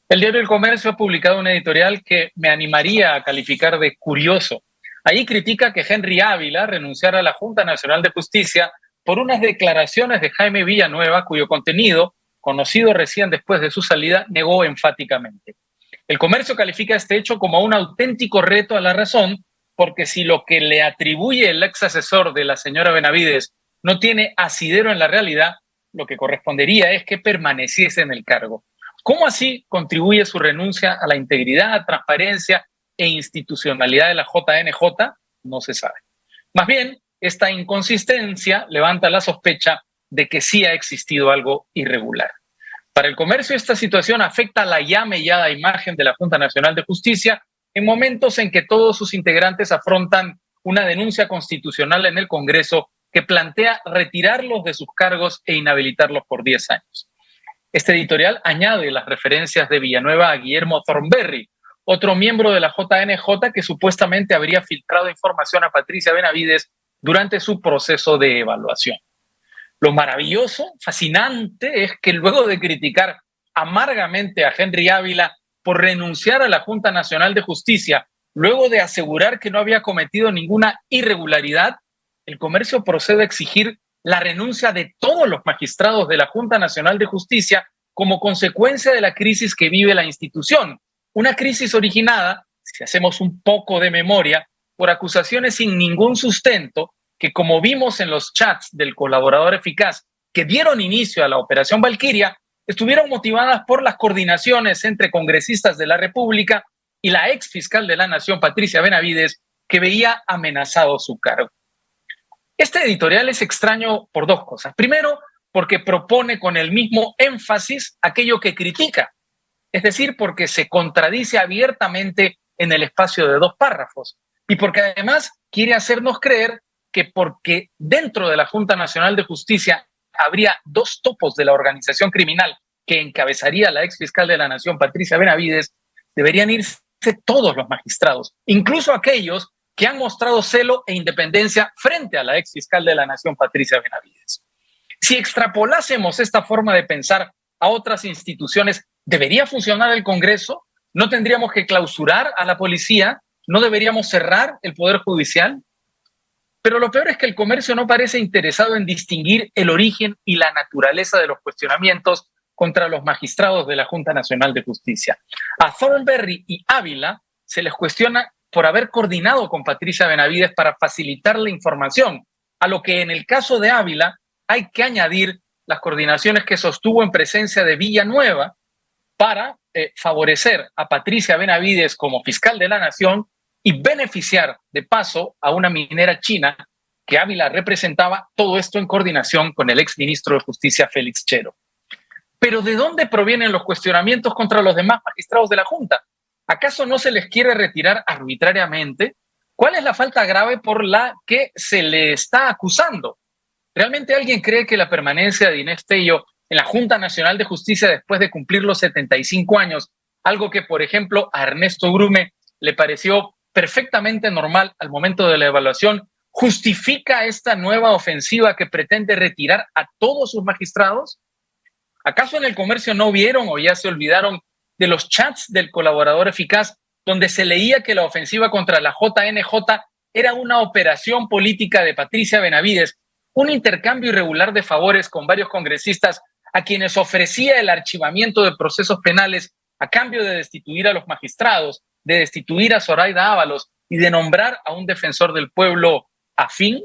El diario El Comercio ha publicado un editorial que me animaría a calificar de curioso. Ahí critica que Henry Ávila renunciara a la Junta Nacional de Justicia por unas declaraciones de Jaime Villanueva, cuyo contenido, conocido recién después de su salida, negó enfáticamente. El Comercio califica este hecho como un auténtico reto a la razón, porque si lo que le atribuye el ex asesor de la señora Benavides no tiene asidero en la realidad, lo que correspondería es que permaneciese en el cargo. ¿Cómo así contribuye su renuncia a la integridad, transparencia e institucionalidad de la JNJ? No se sabe. Más bien, esta inconsistencia levanta la sospecha de que sí ha existido algo irregular. Para el Comercio, esta situación afecta la ya mellada imagen de la Junta Nacional de Justicia en momentos en que todos sus integrantes afrontan una denuncia constitucional en el Congreso que plantea retirarlos de sus cargos e inhabilitarlos por 10 años. Este editorial añade las referencias de Villanueva a Guillermo Thornberry, otro miembro de la JNJ que supuestamente habría filtrado información a Patricia Benavides durante su proceso de evaluación. Lo maravilloso, fascinante, es que luego de criticar amargamente a Henry Ávila por renunciar a la Junta Nacional de Justicia, luego de asegurar que no había cometido ninguna irregularidad, el Comercio procede a exigir la renuncia de todos los magistrados de la Junta Nacional de Justicia como consecuencia de la crisis que vive la institución. Una crisis originada, si hacemos un poco de memoria, por acusaciones sin ningún sustento que, como vimos en los chats del colaborador eficaz que dieron inicio a la Operación Valquiria, estuvieron motivadas por las coordinaciones entre congresistas de la República y la ex fiscal de la Nación, Patricia Benavides, que veía amenazado su cargo. Este editorial es extraño por dos cosas. Primero, porque propone con el mismo énfasis aquello que critica, es decir, porque se contradice abiertamente en el espacio de dos párrafos y porque además quiere hacernos creer que porque dentro de la Junta Nacional de Justicia habría dos topos de la organización criminal que encabezaría la ex fiscal de la Nación, Patricia Benavides, deberían irse todos los magistrados, incluso aquellos que han mostrado celo e independencia frente a la ex fiscal de la Nación, Patricia Benavides. Si extrapolásemos esta forma de pensar a otras instituciones, ¿debería funcionar el Congreso? ¿No tendríamos que clausurar a la policía? ¿No deberíamos cerrar el Poder Judicial? Pero lo peor es que el Comercio no parece interesado en distinguir el origen y la naturaleza de los cuestionamientos contra los magistrados de la Junta Nacional de Justicia. A Thornberry y Ávila se les cuestiona por haber coordinado con Patricia Benavides para facilitar la información, a lo que en el caso de Ávila hay que añadir las coordinaciones que sostuvo en presencia de Villanueva para favorecer a Patricia Benavides como fiscal de la Nación y beneficiar de paso a una minera china que Ávila representaba, todo esto en coordinación con el exministro de Justicia Félix Chero. Pero ¿de dónde provienen los cuestionamientos contra los demás magistrados de la Junta? ¿Acaso no se les quiere retirar arbitrariamente? ¿Cuál es la falta grave por la que se le está acusando? ¿Realmente alguien cree que la permanencia de Inés Tello en la Junta Nacional de Justicia después de cumplir los 75 años, algo que, por ejemplo, a Ernesto Grume le pareció perfectamente normal al momento de la evaluación, justifica esta nueva ofensiva que pretende retirar a todos sus magistrados? ¿Acaso en el Comercio no vieron o ya se olvidaron de los chats del colaborador eficaz donde se leía que la ofensiva contra la JNJ era una operación política de Patricia Benavides, un intercambio irregular de favores con varios congresistas a quienes ofrecía el archivamiento de procesos penales a cambio de destituir a los magistrados, de destituir a Zoraida Ábalos y de nombrar a un defensor del pueblo afín?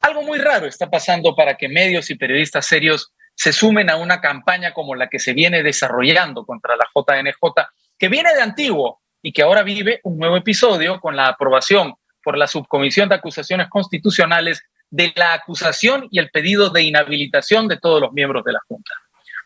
Algo muy raro está pasando para que medios y periodistas serios se sumen a una campaña como la que se viene desarrollando contra la JNJ, que viene de antiguo y que ahora vive un nuevo episodio con la aprobación por la Subcomisión de Acusaciones Constitucionales de la acusación y el pedido de inhabilitación de todos los miembros de la Junta.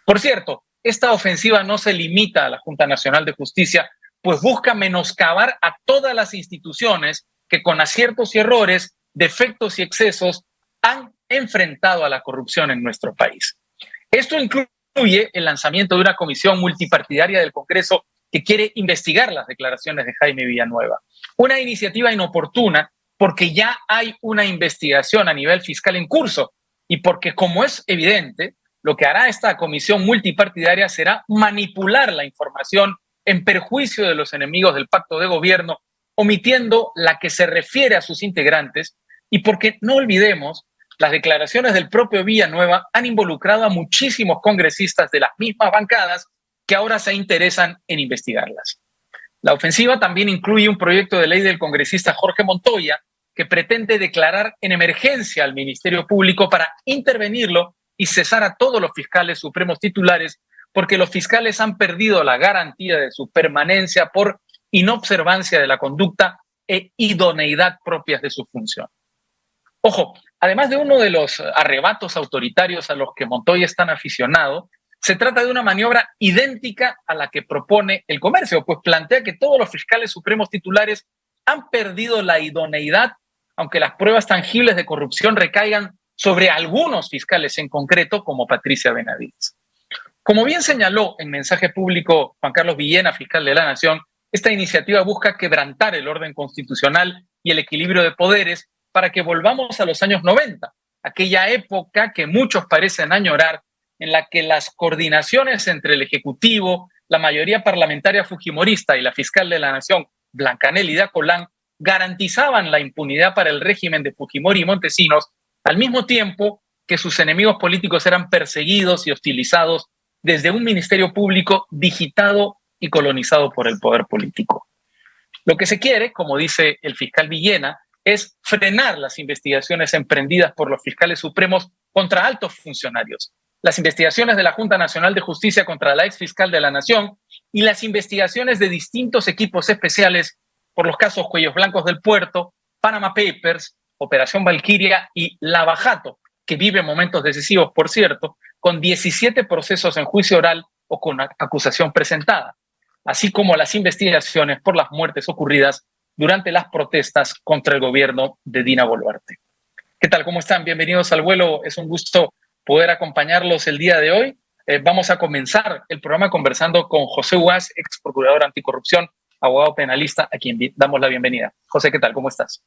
Por cierto, esta ofensiva no se limita a la Junta Nacional de Justicia, pues busca menoscabar a todas las instituciones que con aciertos y errores, defectos y excesos han enfrentado a la corrupción en nuestro país. Esto incluye el lanzamiento de una comisión multipartidaria del Congreso que quiere investigar las declaraciones de Jaime Villanueva. Una iniciativa inoportuna porque ya hay una investigación a nivel fiscal en curso y porque, como es evidente, lo que hará esta comisión multipartidaria será manipular la información en perjuicio de los enemigos del pacto de gobierno, omitiendo la que se refiere a sus integrantes, y porque no olvidemos, las declaraciones del propio Villanueva han involucrado a muchísimos congresistas de las mismas bancadas que ahora se interesan en investigarlas. La ofensiva también incluye un proyecto de ley del congresista Jorge Montoya que pretende declarar en emergencia al Ministerio Público para intervenirlo y cesar a todos los fiscales supremos titulares, porque los fiscales han perdido la garantía de su permanencia por inobservancia de la conducta e idoneidad propias de su función. Ojo, además de uno de los arrebatos autoritarios a los que Montoya es tan aficionado, se trata de una maniobra idéntica a la que propone el comercio, pues plantea que todos los fiscales supremos titulares han perdido la idoneidad, aunque las pruebas tangibles de corrupción recaigan sobre algunos fiscales en concreto, como Patricia Benavides. Como bien señaló en mensaje público Juan Carlos Villena, fiscal de la Nación, esta iniciativa busca quebrantar el orden constitucional y el equilibrio de poderes para que volvamos a los años 90, aquella época que muchos parecen añorar, en la que las coordinaciones entre el Ejecutivo, la mayoría parlamentaria fujimorista y la fiscal de la Nación, Blanca Nélida Colán, garantizaban la impunidad para el régimen de Fujimori y Montesinos, al mismo tiempo que sus enemigos políticos eran perseguidos y hostilizados desde un ministerio público digitado y colonizado por el poder político. Lo que se quiere, como dice el fiscal Villena, es frenar las investigaciones emprendidas por los fiscales supremos contra altos funcionarios, las investigaciones de la Junta Nacional de Justicia contra la ex fiscal de la Nación y las investigaciones de distintos equipos especiales por los casos Cuellos Blancos del Puerto, Panama Papers, Operación Valquiria y Lava Jato, que vive momentos decisivos, por cierto, con 17 procesos en juicio oral o con acusación presentada, así como las investigaciones por las muertes ocurridas durante las protestas contra el gobierno de Dina Boluarte. ¿Qué tal? ¿Cómo están? Bienvenidos al vuelo. Es un gusto poder acompañarlos el día de hoy. Vamos a comenzar el programa conversando con José Ugas, ex procurador anticorrupción, abogado penalista, a quien damos la bienvenida. José, ¿qué tal? ¿Cómo estás?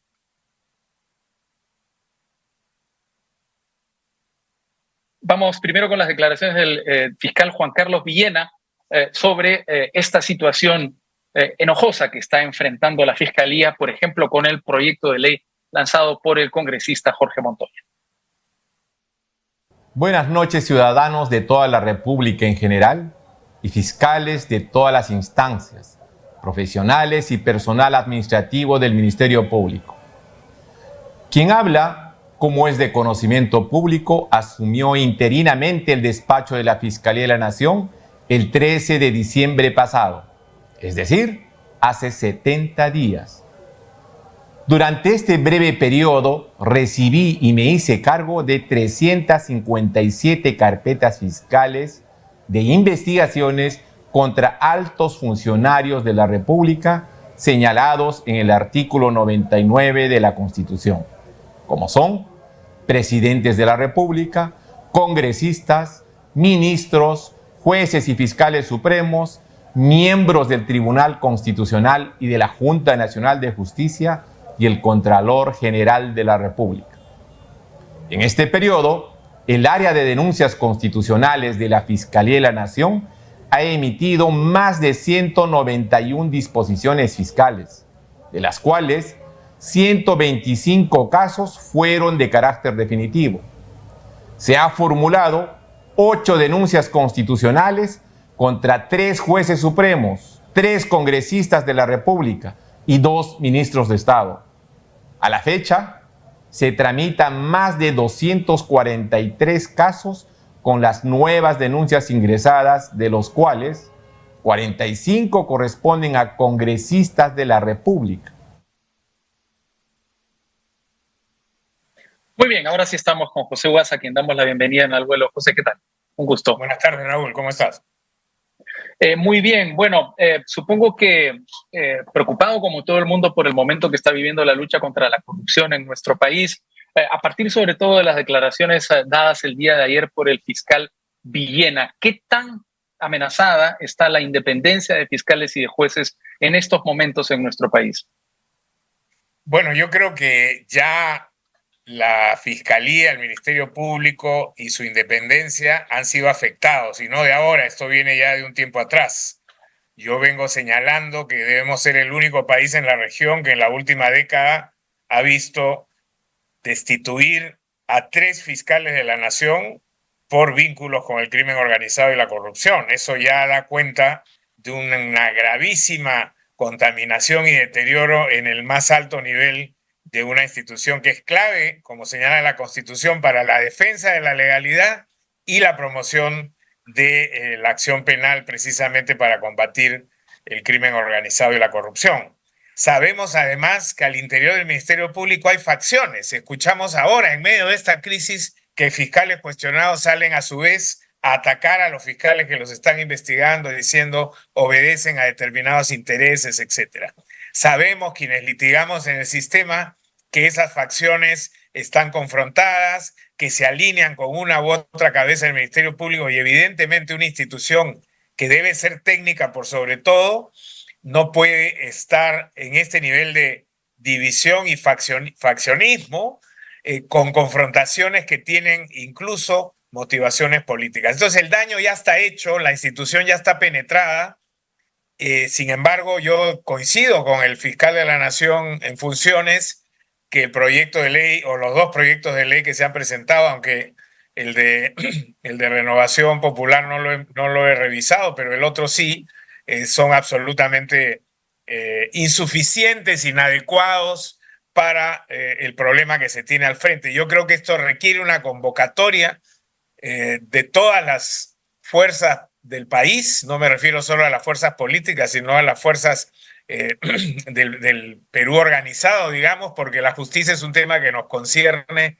Vamos primero con las declaraciones del fiscal Juan Carlos Villena sobre esta situación enojosa que está enfrentando la Fiscalía, por ejemplo, con el proyecto de ley lanzado por el congresista Jorge Montoya. Buenas noches, ciudadanos de toda la República en general y fiscales de todas las instancias, profesionales y personal administrativo del Ministerio Público. Quien habla, como es de conocimiento público, asumió interinamente el despacho de la Fiscalía de la Nación el 13 de diciembre pasado, es decir, hace 70 días. Durante este breve periodo recibí y me hice cargo de 357 carpetas fiscales de investigaciones contra altos funcionarios de la República señalados en el artículo 99 de la Constitución, como son presidentes de la República, congresistas, ministros, jueces y fiscales supremos, miembros del Tribunal Constitucional y de la Junta Nacional de Justicia y el Contralor General de la República. En este periodo, el área de denuncias constitucionales de la Fiscalía de la Nación ha emitido más de 191 disposiciones fiscales, de las cuales 125 casos fueron de carácter definitivo. Se ha formulado 8 denuncias constitucionales contra 3 jueces supremos, 3 congresistas de la República y 2 ministros de Estado. A la fecha, se tramitan más de 243 casos con las nuevas denuncias ingresadas, de los cuales 45 corresponden a congresistas de la República. Muy bien, ahora sí estamos con José Ugas, a quien damos la bienvenida en Al Vuelo. José, ¿qué tal? Un gusto. Buenas tardes, Raúl, ¿cómo estás? Muy bien, bueno, supongo que preocupado como todo el mundo por el momento que está viviendo la lucha contra la corrupción en nuestro país, a partir sobre todo de las declaraciones dadas el día de ayer por el fiscal Villena, ¿qué tan amenazada está la independencia de fiscales y de jueces en estos momentos en nuestro país? Bueno, yo creo que ya la Fiscalía, el Ministerio Público y su independencia han sido afectados, y no de ahora, esto viene ya de un tiempo atrás. Yo vengo señalando que debemos ser el único país en la región que en la última década ha visto destituir a 3 fiscales de la nación por vínculos con el crimen organizado y la corrupción. Eso ya da cuenta de una gravísima contaminación y deterioro en el más alto nivel de una institución que es clave, como señala la Constitución, para la defensa de la legalidad y la promoción de la acción penal, precisamente para combatir el crimen organizado y la corrupción. Sabemos además que al interior del Ministerio Público hay facciones. Escuchamos ahora, en medio de esta crisis, que fiscales cuestionados salen a su vez a atacar a los fiscales que los están investigando, diciendo obedecen a determinados intereses, etc. Sabemos, quienes litigamos en el sistema, que esas facciones están confrontadas, que se alinean con una u otra cabeza del Ministerio Público, y evidentemente una institución que debe ser técnica por sobre todo, no puede estar en este nivel de división y faccionismo, con confrontaciones que tienen incluso motivaciones políticas. Entonces el daño ya está hecho, la institución ya está penetrada. Sin embargo, yo coincido con el fiscal de la Nación en funciones que el proyecto de ley, o los 2 proyectos de ley que se han presentado, aunque el de Renovación Popular no lo he revisado, pero el otro sí, son absolutamente insuficientes, inadecuados para el problema que se tiene al frente. Yo creo que esto requiere una convocatoria de todas las fuerzas del país. No me refiero solo a las fuerzas políticas, sino a las fuerzas del Perú organizado, digamos, porque la justicia es un tema que nos concierne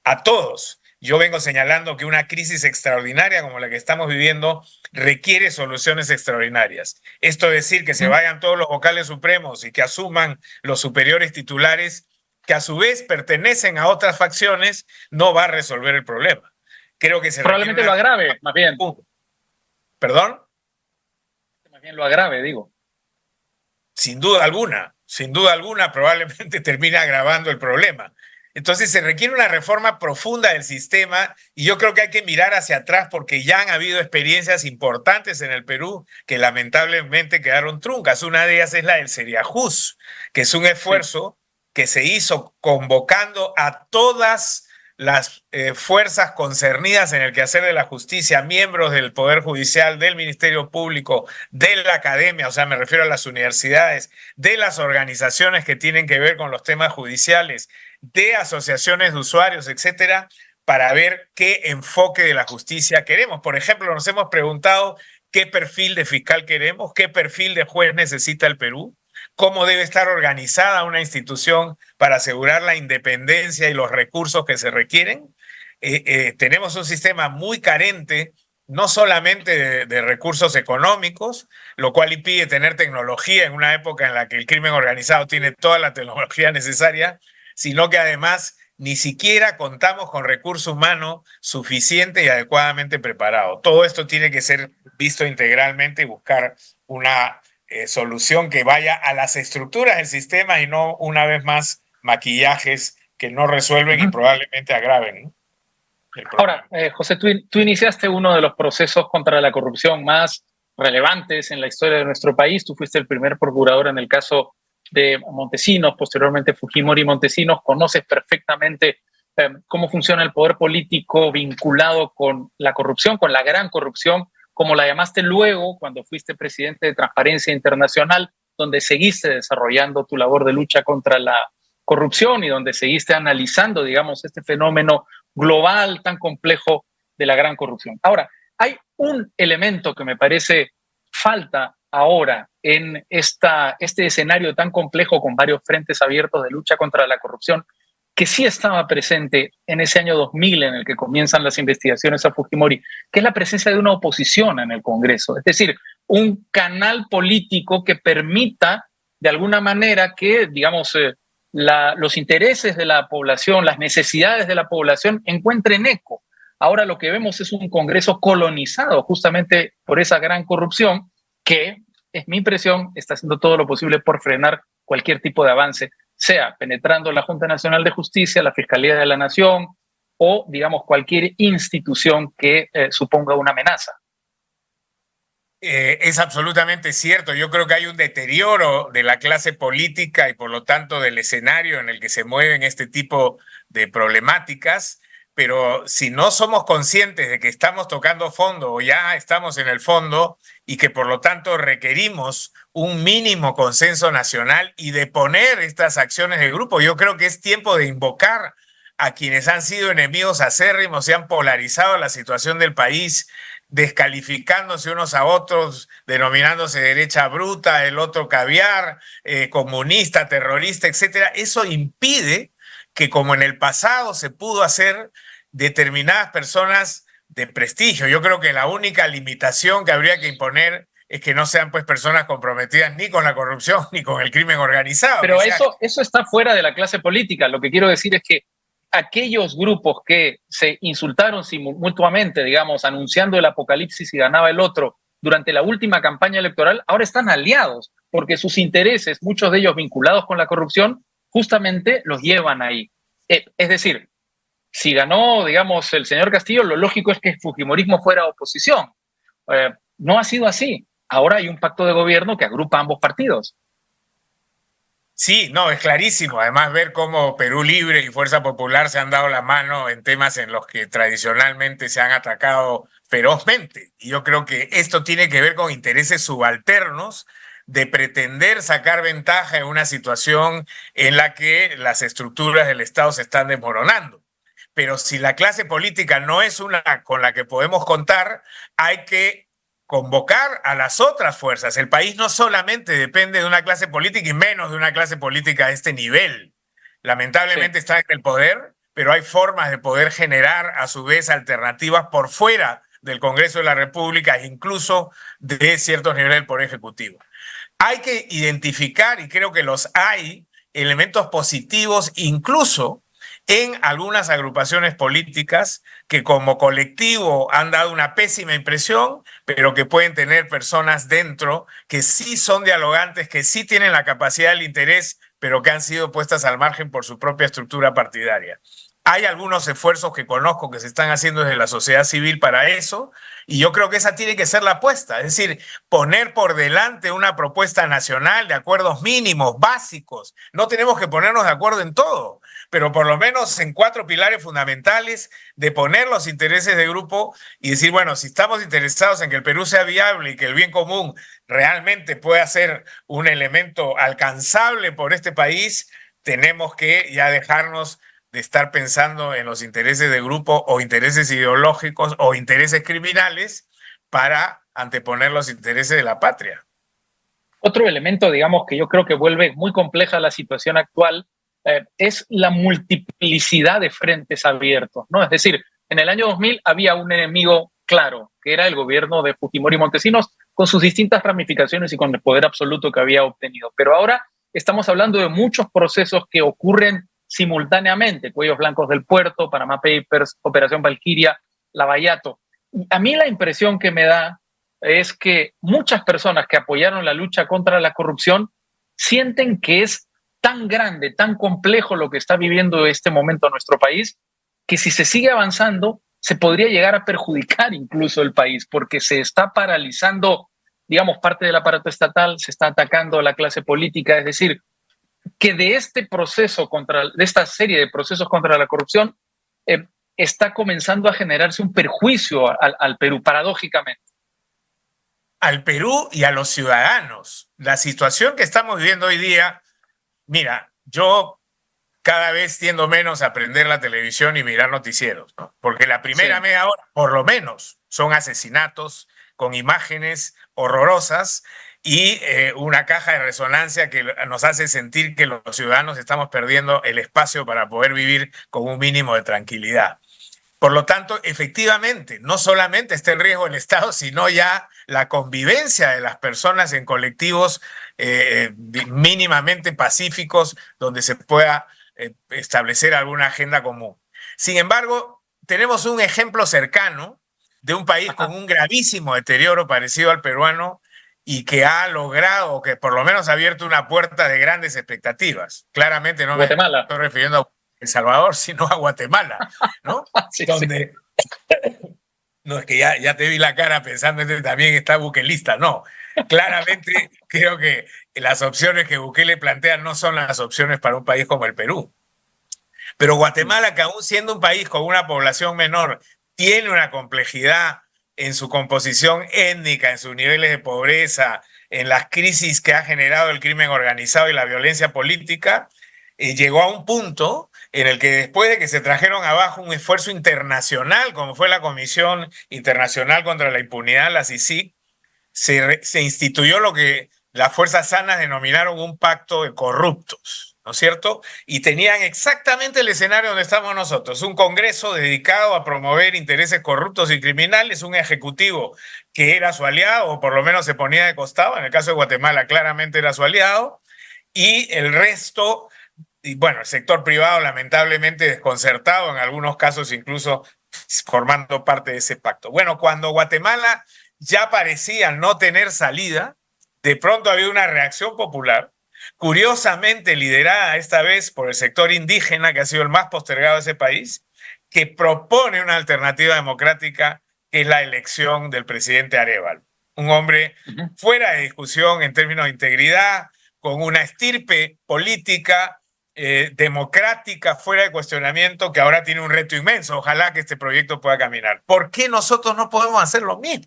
a todos. Yo vengo señalando que una crisis extraordinaria como la que estamos viviendo requiere soluciones extraordinarias. Esto es decir, que se vayan todos los vocales supremos y que asuman los superiores titulares, que a su vez pertenecen a otras facciones, no va a resolver el problema. Creo que probablemente lo agrave, más bien. ¿Perdón? Más bien lo agrave, digo. Sin duda alguna, probablemente termina agravando el problema. Entonces se requiere una reforma profunda del sistema, y yo creo que hay que mirar hacia atrás porque ya han habido experiencias importantes en el Perú que lamentablemente quedaron truncas. Una de ellas es la del Seriajus, que es un esfuerzo que se hizo convocando a todas las fuerzas concernidas en el quehacer de la justicia, miembros del Poder Judicial, del Ministerio Público, de la academia, o sea, me refiero a las universidades, de las organizaciones que tienen que ver con los temas judiciales, de asociaciones de usuarios, etcétera, para ver qué enfoque de la justicia queremos. Por ejemplo, nos hemos preguntado qué perfil de fiscal queremos, qué perfil de juez necesita el Perú, cómo debe estar organizada una institución para asegurar la independencia y los recursos que se requieren. Tenemos un sistema muy carente, no solamente de recursos económicos, lo cual impide tener tecnología en una época en la que el crimen organizado tiene toda la tecnología necesaria, sino que además ni siquiera contamos con recurso humano suficiente y adecuadamente preparado. Todo esto tiene que ser visto integralmente y buscar una solución que vaya a las estructuras del sistema y no, una vez más, maquillajes que no resuelven y probablemente agraven, ¿no? Ahora, José, tú iniciaste uno de los procesos contra la corrupción más relevantes en la historia de nuestro país. Tú fuiste el primer procurador en el caso de Montesinos, posteriormente Fujimori y Montesinos. Conoces perfectamente cómo funciona el poder político vinculado con la corrupción, con la gran corrupción, como la llamaste luego cuando fuiste presidente de Transparencia Internacional, donde seguiste desarrollando tu labor de lucha contra la corrupción y donde seguiste analizando, digamos, este fenómeno global tan complejo de la gran corrupción. Ahora, hay un elemento que me parece falta ahora en este escenario tan complejo con varios frentes abiertos de lucha contra la corrupción, que sí estaba presente en ese año 2000 en el que comienzan las investigaciones a Fujimori, que es la presencia de una oposición en el Congreso, es decir, un canal político que permita de alguna manera que, digamos, los intereses de la población, las necesidades de la población encuentren eco. Ahora lo que vemos es un Congreso colonizado justamente por esa gran corrupción que, es mi impresión, está haciendo todo lo posible por frenar cualquier tipo de avance. sea penetrando la Junta Nacional de Justicia, la Fiscalía de la Nación o, digamos, cualquier institución que suponga una amenaza. Es absolutamente cierto. Yo creo que hay un deterioro de la clase política y por lo tanto del escenario en el que se mueven este tipo de problemáticas, pero si no somos conscientes de que estamos tocando fondo o ya estamos en el fondo y que por lo tanto requerimos un mínimo consenso nacional y de poner estas acciones de grupo, yo creo que es tiempo de invocar a quienes han sido enemigos acérrimos y han polarizado la situación del país, descalificándose unos a otros, denominándose derecha bruta, el otro caviar, comunista, terrorista, etcétera. Eso impide que, como en el pasado se pudo hacer, determinadas personas de prestigio. Yo creo que la única limitación que habría que imponer es que no sean pues personas comprometidas ni con la corrupción ni con el crimen organizado. Pero eso está fuera de la clase política. Lo que quiero decir es que aquellos grupos que se insultaron mutuamente, digamos, anunciando el apocalipsis si ganaba el otro durante la última campaña electoral, ahora están aliados, porque sus intereses, muchos de ellos vinculados con la corrupción, justamente los llevan ahí. Es decir, si ganó, digamos, el señor Castillo, lo lógico es que el fujimorismo fuera oposición. No ha sido así. Ahora hay un pacto de gobierno que agrupa ambos partidos. Sí, no, es clarísimo. Además, ver cómo Perú Libre y Fuerza Popular se han dado la mano en temas en los que tradicionalmente se han atacado ferozmente. Y yo creo que esto tiene que ver con intereses subalternos de pretender sacar ventaja en una situación en la que las estructuras del Estado se están desmoronando. Pero si la clase política no es una con la que podemos contar, hay que convocar a las otras fuerzas. El país no solamente depende de una clase política y menos de una clase política a este nivel. Lamentablemente está en el poder, pero hay formas de poder generar a su vez alternativas por fuera del Congreso de la República e incluso de ciertos niveles del Poder Ejecutivo. Hay que identificar, y creo que los hay, elementos positivos incluso en algunas agrupaciones políticas que como colectivo han dado una pésima impresión, pero que pueden tener personas dentro que sí son dialogantes, que sí tienen la capacidad del interés, pero que han sido puestas al margen por su propia estructura partidaria. Hay algunos esfuerzos que conozco que se están haciendo desde la sociedad civil para eso, y yo creo que esa tiene que ser la apuesta, es decir, poner por delante una propuesta nacional de acuerdos mínimos, básicos. No tenemos que ponernos de acuerdo en todo, pero por lo menos en 4 pilares fundamentales de poner los intereses de grupo y decir, bueno, si estamos interesados en que el Perú sea viable y que el bien común realmente pueda ser un elemento alcanzable por este país, tenemos que ya dejarnos de estar pensando en los intereses de grupo o intereses ideológicos o intereses criminales para anteponer los intereses de la patria. Otro elemento, digamos, que yo creo que vuelve muy compleja la situación actual es la multiplicidad de frentes abiertos, ¿no? Es decir, en el año 2000 había un enemigo claro, que era el gobierno de Fujimori y Montesinos, con sus distintas ramificaciones y con el poder absoluto que había obtenido. Pero ahora estamos hablando de muchos procesos que ocurren simultáneamente: Cuellos Blancos del Puerto, Panama Papers, Operación Valquiria, Lavallato. Y a mí la impresión que me da es que muchas personas que apoyaron la lucha contra la corrupción sienten que es tan grande, tan complejo lo que está viviendo este momento nuestro país, que si se sigue avanzando se podría llegar a perjudicar incluso el país, porque se está paralizando, digamos, parte del aparato estatal, se está atacando a la clase política. Es decir, que de este proceso de esta serie de procesos contra la corrupción está comenzando a generarse un perjuicio al Perú, paradójicamente. Al Perú y a los ciudadanos. La situación que estamos viviendo hoy día, mira, yo cada vez tiendo menos a prender la televisión y mirar noticieros, ¿no? Porque la primera media hora, por lo menos, son asesinatos con imágenes horrorosas y una caja de resonancia que nos hace sentir que los ciudadanos estamos perdiendo el espacio para poder vivir con un mínimo de tranquilidad. Por lo tanto, efectivamente, no solamente está en riesgo el Estado, sino ya la convivencia de las personas en colectivos mínimamente pacíficos donde se pueda establecer alguna agenda común. Sin embargo, tenemos un ejemplo cercano de un país con un gravísimo deterioro parecido al peruano y que ha logrado, que por lo menos ha abierto una puerta de grandes expectativas. Claramente no me Guatemala. estoy refiriendo a El Salvador, sino a Guatemala, ¿no? Sí, sí. Donde, no es que ya te vi la cara pensando este también está buquelista, no. Claramente creo que las opciones que Bukele plantea no son las opciones para un país como el Perú. Pero Guatemala, que aún siendo un país con una población menor, tiene una complejidad en su composición étnica, en sus niveles de pobreza, en las crisis que ha generado el crimen organizado y la violencia política, llegó a un punto en el que después de que se trajeron abajo un esfuerzo internacional, como fue la Comisión Internacional contra la Impunidad, la CICIG, se instituyó lo que las fuerzas sanas denominaron un pacto de corruptos, ¿no es cierto? Y tenían exactamente el escenario donde estamos nosotros, un Congreso dedicado a promover intereses corruptos y criminales, un Ejecutivo que era su aliado, o por lo menos se ponía de costado, en el caso de Guatemala claramente era su aliado, y el resto, y bueno, el sector privado lamentablemente desconcertado, en algunos casos incluso formando parte de ese pacto. Bueno, cuando Guatemala ya parecía no tener salida, de pronto había una reacción popular, curiosamente liderada esta vez por el sector indígena, que ha sido el más postergado de ese país, que propone una alternativa democrática, que es la elección del presidente Arévalo. Un hombre fuera de discusión en términos de integridad, con una estirpe política democrática, fuera de cuestionamiento, que ahora tiene un reto inmenso. Ojalá que este proyecto pueda caminar. ¿Por qué nosotros no podemos hacer lo mismo?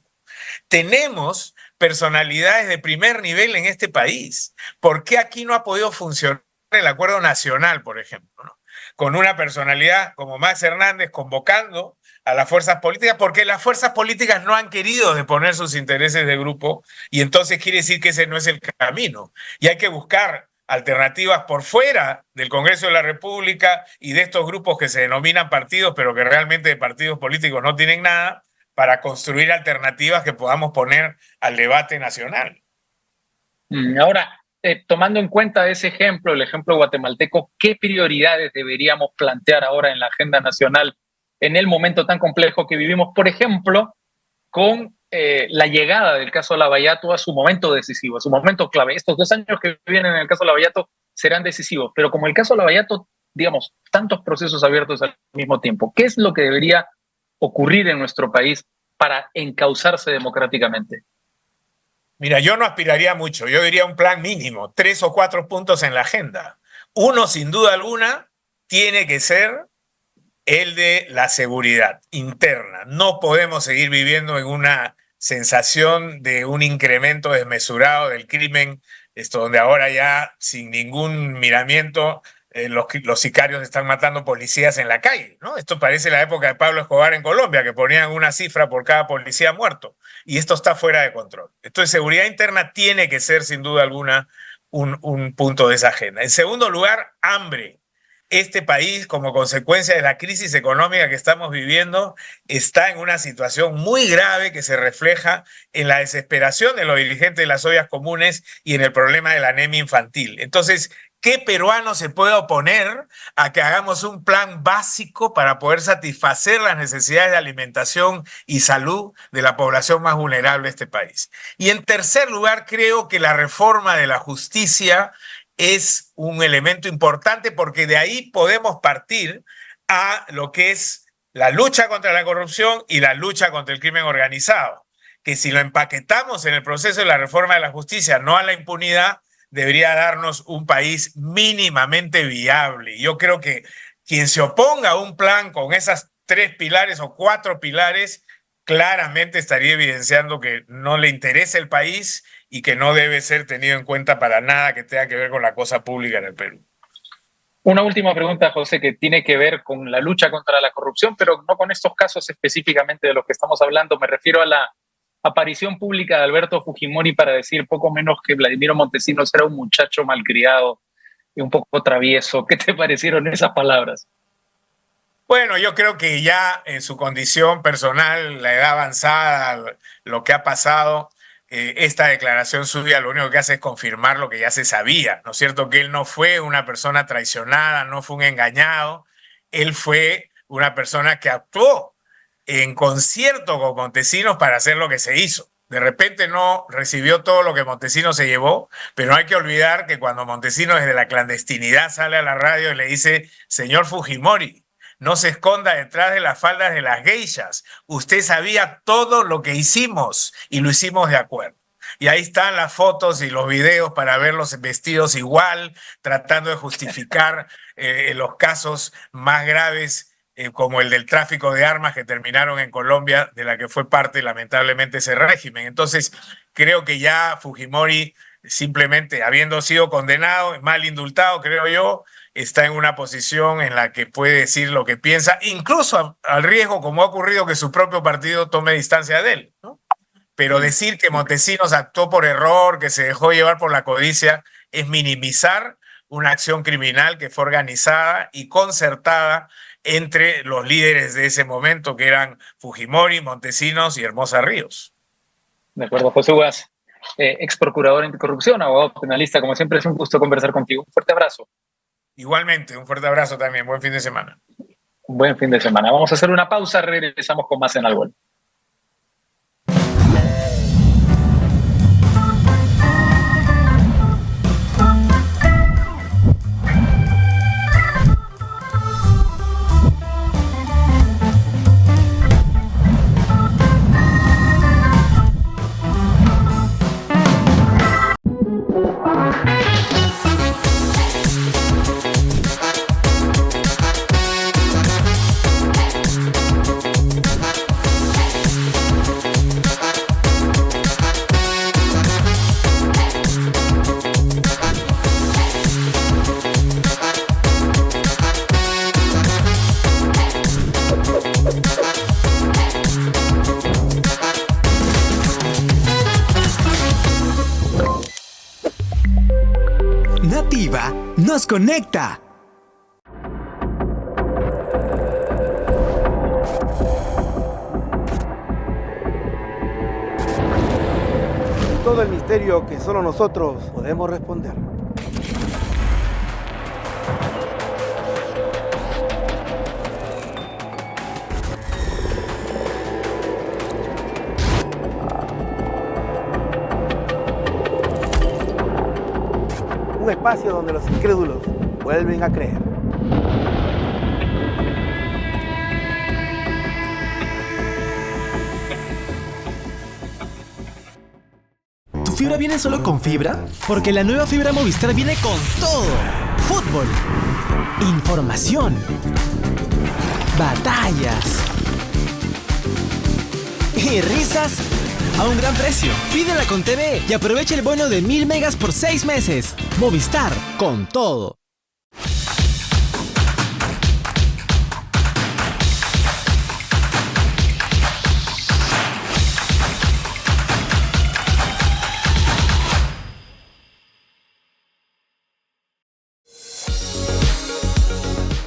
Tenemos personalidades de primer nivel en este país. ¿Por qué aquí no ha podido funcionar el acuerdo nacional, por ejemplo, ¿no? Con una personalidad como Max Hernández convocando a las fuerzas políticas, porque las fuerzas políticas no han querido deponer sus intereses de grupo, y entonces quiere decir que ese no es el camino. Y hay que buscar alternativas por fuera del Congreso de la República y de estos grupos que se denominan partidos, pero que realmente de partidos políticos no tienen nada, para construir alternativas que podamos poner al debate nacional. Ahora, tomando en cuenta ese ejemplo, el ejemplo guatemalteco, ¿qué prioridades deberíamos plantear ahora en la agenda nacional en el momento tan complejo que vivimos? Por ejemplo, con la llegada del caso Lavallato a su momento decisivo, a su momento clave. Estos 2 años que vienen en el caso Lavallato serán decisivos, pero como el caso Lavallato, digamos, tantos procesos abiertos al mismo tiempo, ¿qué es lo que debería ocurrir en nuestro país para encauzarse democráticamente? Mira, yo no aspiraría mucho, yo diría un plan mínimo, 3 o 4 puntos en la agenda. Uno, sin duda alguna, tiene que ser el de la seguridad interna. No podemos seguir viviendo en una sensación de un incremento desmesurado del crimen, esto donde ahora ya sin ningún miramiento los sicarios están matando policías en la calle, ¿no? Esto parece la época de Pablo Escobar en Colombia, que ponían una cifra por cada policía muerto, y esto está fuera de control. Entonces, seguridad interna tiene que ser, sin duda alguna, un punto de esa agenda. En segundo lugar, hambre. Este país, como consecuencia de la crisis económica que estamos viviendo, está en una situación muy grave que se refleja en la desesperación de los dirigentes de las ollas comunes y en el problema de la anemia infantil. Entonces, ¿qué peruano se puede oponer a que hagamos un plan básico para poder satisfacer las necesidades de alimentación y salud de la población más vulnerable de este país? Y en tercer lugar, creo que la reforma de la justicia es un elemento importante, porque de ahí podemos partir a lo que es la lucha contra la corrupción y la lucha contra el crimen organizado, que si lo empaquetamos en el proceso de la reforma de la justicia, no a la impunidad, debería darnos un país mínimamente viable. Yo creo que quien se oponga a un plan con esas 3 pilares o 4 pilares, claramente estaría evidenciando que no le interesa el país y que no debe ser tenido en cuenta para nada que tenga que ver con la cosa pública en el Perú. Una última pregunta, José, que tiene que ver con la lucha contra la corrupción, pero no con estos casos específicamente de los que estamos hablando. Me refiero a la aparición pública de Alberto Fujimori para decir poco menos que Vladimiro Montesinos era un muchacho malcriado y un poco travieso. ¿Qué te parecieron esas palabras? Bueno, yo creo que ya en su condición personal, la edad avanzada, lo que ha pasado, esta declaración suya lo único que hace es confirmar lo que ya se sabía, ¿no es cierto? Que él no fue una persona traicionada, no fue un engañado, él fue una persona que actuó en concierto con Montesinos para hacer lo que se hizo. De repente no recibió todo lo que Montesinos se llevó, pero no hay que olvidar que cuando Montesinos desde la clandestinidad sale a la radio y le dice: señor Fujimori, no se esconda detrás de las faldas de las geishas. Usted sabía todo lo que hicimos y lo hicimos de acuerdo. Y ahí están las fotos y los videos para verlos vestidos igual, tratando de justificar los casos más graves, como el del tráfico de armas que terminaron en Colombia, de la que fue parte lamentablemente ese régimen. Entonces, creo que ya Fujimori, simplemente habiendo sido condenado, mal indultado, creo yo, está en una posición en la que puede decir lo que piensa, incluso al riesgo, como ha ocurrido, que su propio partido tome distancia de él, ¿no? Pero decir que Montesinos actuó por error, que se dejó llevar por la codicia, es minimizar una acción criminal que fue organizada y concertada entre los líderes de ese momento, que eran Fujimori, Montesinos y Hermosa Ríos. De acuerdo, José Ugaz, ex procurador anticorrupción, abogado penalista, como siempre es un gusto conversar contigo. Un fuerte abrazo. Igualmente, un fuerte abrazo también. Buen fin de semana. Un buen fin de semana. Vamos a hacer una pausa, regresamos con más en Al Vuelo. Nativa nos conecta. Todo el misterio que solo nosotros podemos responder. Un espacio donde los incrédulos vuelven a creer. ¿Tu fibra viene solo con fibra? Porque la nueva fibra Movistar viene con todo. Fútbol, información, batallas y risas a un gran precio. Pídela con TV y aprovecha el bono de 1000 megas por 6 meses. Movistar, con todo.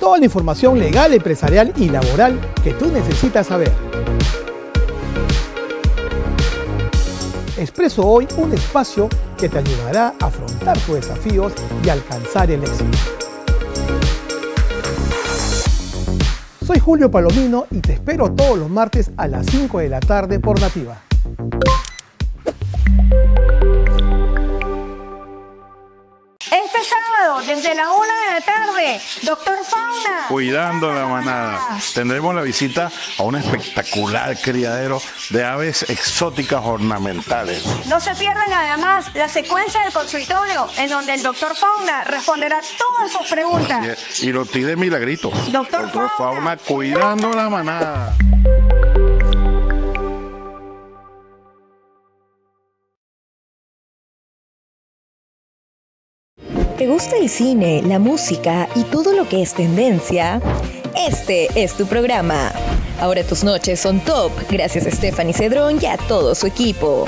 Toda la información legal, empresarial y laboral que tú necesitas saber. Expreso Hoy, un espacio que te ayudará a afrontar tus desafíos y alcanzar el éxito. Soy Julio Palomino y te espero todos los martes a las 5 de la tarde por Nativa. Este sábado, desde la 1 de la tarde, Doctor Fauna. Cuidando la manada. Tendremos la visita a un espectacular criadero de aves exóticas ornamentales. No se pierdan además la secuencia del consultorio, en donde el Doctor Fauna responderá todas sus preguntas. Y lo pide milagrito. Doctor Fauna, cuidando la manada. ¿Te gusta el cine, la música y todo lo que es tendencia? Este es tu programa. Ahora tus noches son top gracias a Stephanie Cedrón y a todo su equipo.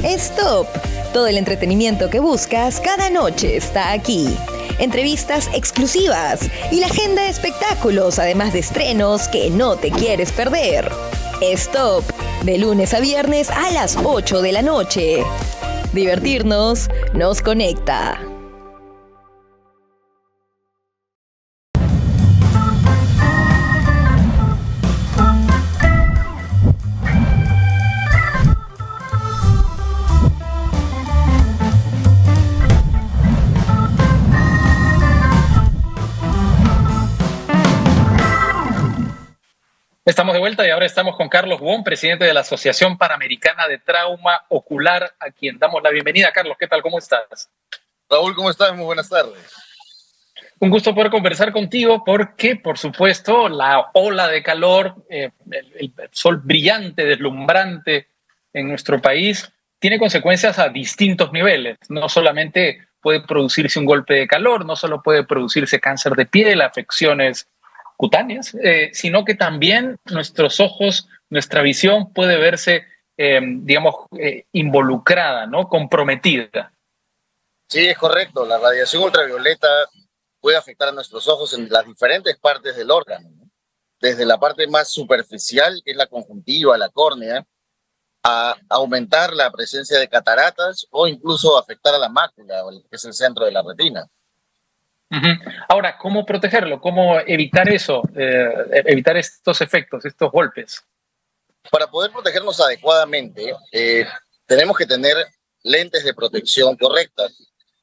Es top. Todo el entretenimiento que buscas cada noche está aquí. Entrevistas exclusivas y la agenda de espectáculos, además de estrenos que no te quieres perder. Es top. De lunes a viernes a las 8 de la noche. Divertirnos nos conecta. Estamos de vuelta y ahora estamos con Carlos Wong, presidente de la Asociación Panamericana de Trauma Ocular, a quien damos la bienvenida. Carlos, ¿qué tal? ¿Cómo estás? Raúl, ¿cómo estás? Muy buenas tardes. Un gusto poder conversar contigo porque, por supuesto, la ola de calor, el sol brillante, deslumbrante en nuestro país, tiene consecuencias a distintos niveles. No solamente puede producirse un golpe de calor, no solo puede producirse cáncer de piel, afecciones cutáneas, sino que también nuestros ojos, nuestra visión puede verse, involucrada, ¿no? Comprometida. Sí, es correcto. La radiación ultravioleta puede afectar a nuestros ojos en las diferentes partes del órgano, ¿no? Desde la parte más superficial, que es la conjuntiva, la córnea, a aumentar la presencia de cataratas o incluso afectar a la mácula, que es el centro de la retina. Ahora, ¿cómo protegerlo? ¿Cómo evitar eso? Evitar estos efectos, estos golpes. Para poder protegernos adecuadamente, tenemos que tener lentes de protección correctas.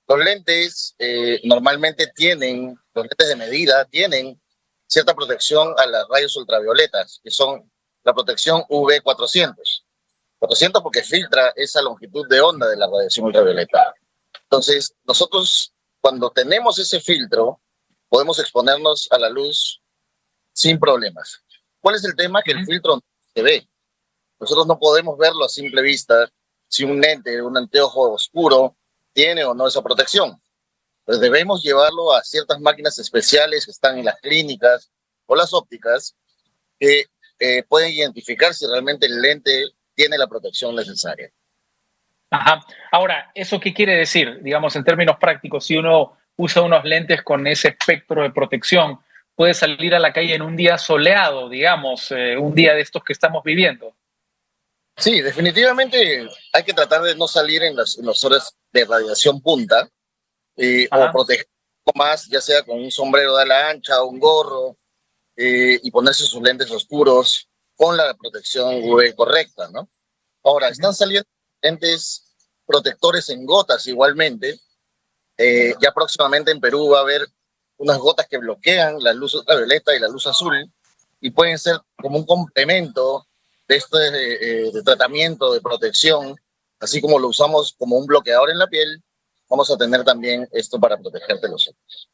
Los lentes normalmente los lentes de medida tienen cierta protección a las rayos ultravioletas, que son la protección UV400. 400 porque filtra esa longitud de onda de la radiación ultravioleta. Entonces, nosotros cuando tenemos ese filtro, podemos exponernos a la luz sin problemas. ¿Cuál es el tema? Que el filtro no se ve. Nosotros no podemos verlo a simple vista si un lente, un anteojo oscuro, tiene o no esa protección. Pues debemos llevarlo a ciertas máquinas especiales que están en las clínicas o las ópticas que pueden identificar si realmente el lente tiene la protección necesaria. Ajá. Ahora, ¿eso qué quiere decir? Digamos, en términos prácticos, si uno usa unos lentes con ese espectro de protección, puede salir a la calle en un día soleado, digamos, un día de estos que estamos viviendo. Sí, definitivamente hay que tratar de no salir en las horas de radiación punta o proteger más, ya sea con un sombrero de ala ancha o un gorro y ponerse sus lentes oscuros con la protección UV correcta, ¿no? Ahora, están saliendo lentes protectores en gotas igualmente. Ya próximamente en Perú va a haber unas gotas que bloquean la luz ultravioleta y la luz azul y pueden ser como un complemento de tratamiento, de protección, así como lo usamos como un bloqueador en la piel, vamos a tener también esto para protegerte los ojos.